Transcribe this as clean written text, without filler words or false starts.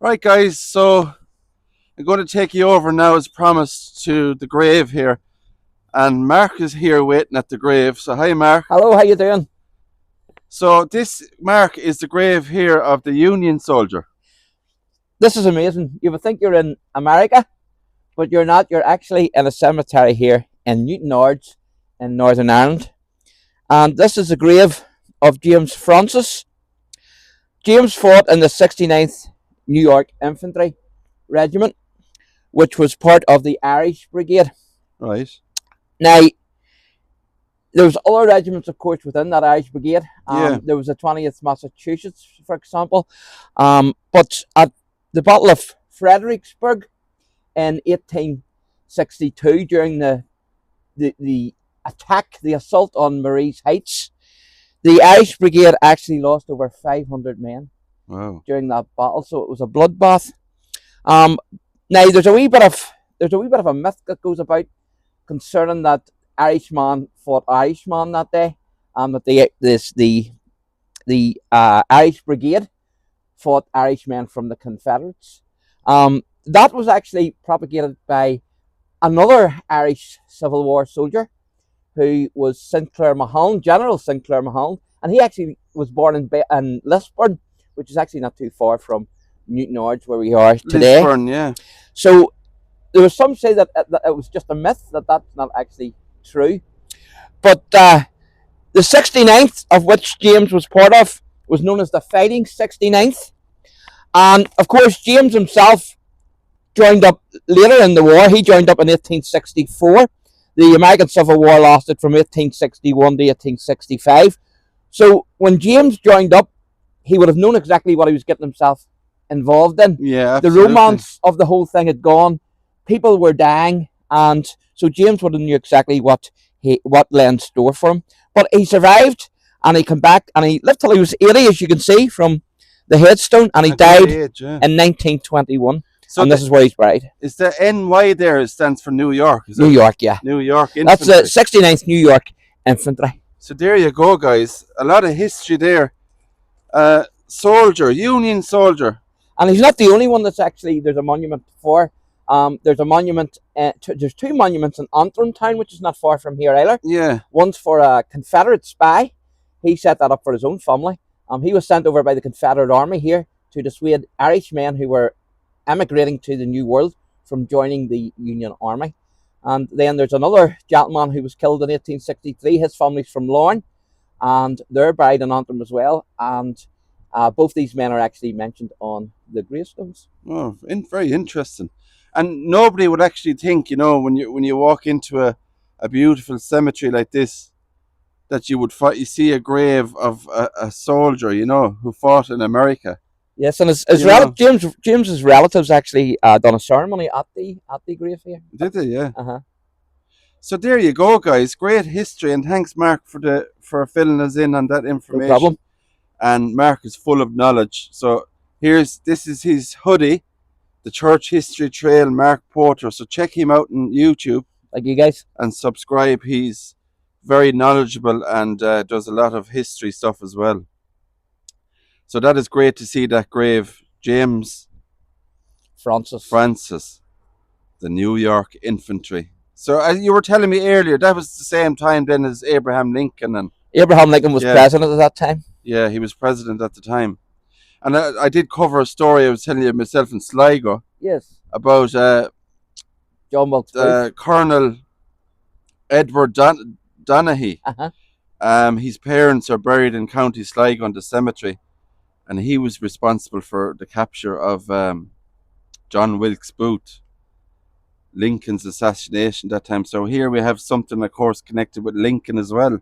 Right, guys, so I'm going to take you over now, as promised, to the grave here. And Mark is here waiting at the grave. So, hi, Mark. Hello, how you doing? So, this, Mark, is the grave here of the Union soldier. This is amazing. You would think you're in America, but you're not. You're actually in a cemetery here in Newtownards in Northern Ireland. And this is the grave of James Francis. James fought in the 69th New York Infantry Regiment, which was part of the Irish Brigade. Right. Now, there was other regiments, of course, within that Irish Brigade. Yeah. There was the 20th Massachusetts, for example. But at the Battle of Fredericksburg in 1862, during the attack, the assault on Marie's Heights, the Irish Brigade actually lost over 500 men. Wow. During that battle, so it was a bloodbath. Now there's a wee bit of a myth that goes about concerning that Irishman fought Irishman that day, that the Irish Brigade fought Irishmen from the Confederates. That was actually propagated by another Irish Civil War soldier who was Sinclair Mahon, General Sinclair Mahon, and he actually was born in Lisburn, which is actually not too far from Newtownards, where we are today. Lisburn, yeah. So there was some say that it was just a myth, that's not actually true. But the 69th, of which James was part of, was known as the Fighting 69th. And of course, James himself joined up later in the war. He joined up in 1864. The American Civil War lasted from 1861 to 1865. So when James joined up, he would have known exactly what he was getting himself involved in. Yeah, absolutely. The romance of the whole thing had gone. People were dying, and so James would have knew exactly what lay in store for him. But he survived, and he came back, and he lived till he was 80, as you can see from the headstone, and he died in 1921. So this is where he's buried. Is the NY there? It stands for New York. New York, yeah. New York Infantry. That's the 69th New York Infantry. So there you go, guys. A lot of history there. Soldier, Union soldier. And he's not the only one that's actually there's a monument for. There's a monument. There's two monuments in Antrim town, which is not far from here either. Yeah. One's for a Confederate spy. He set that up for his own family. He was sent over by the Confederate Army here to dissuade Irish men who were emigrating to the New World from joining the Union Army. And then there's another gentleman who was killed in 1863. His family's from Lorne, and they're buried in Antrim as well. And both these men are actually mentioned on the gravestones. Oh, very interesting. And nobody would actually think, when you walk into a beautiful cemetery like this, that you see a grave of a soldier, who fought in America. Yes, and James's relatives actually done a ceremony at the grave here. Did they? Yeah. So there you go, guys. Great history, and thanks, Mark, for filling us in on that information. No problem. And Mark is full of knowledge. So this is his hoodie, the Church History Trail, Mark Porter. So check him out on YouTube. Thank you, guys. And subscribe. He's very knowledgeable and does a lot of history stuff as well. So that is great to see that grave. James Francis, the New York Infantry. So as you were telling me earlier, that was the same time then as Abraham Lincoln. And Abraham Lincoln was president at that time. Yeah, he was president at the time. And I did cover a story I was telling you myself in Sligo. Yes. About John Wilkes Colonel Edward Donaghy. His parents are buried in County Sligo in the cemetery, and he was responsible for the capture of John Wilkes Booth, Lincoln's assassination that time. So here we have something, of course, connected with Lincoln as well.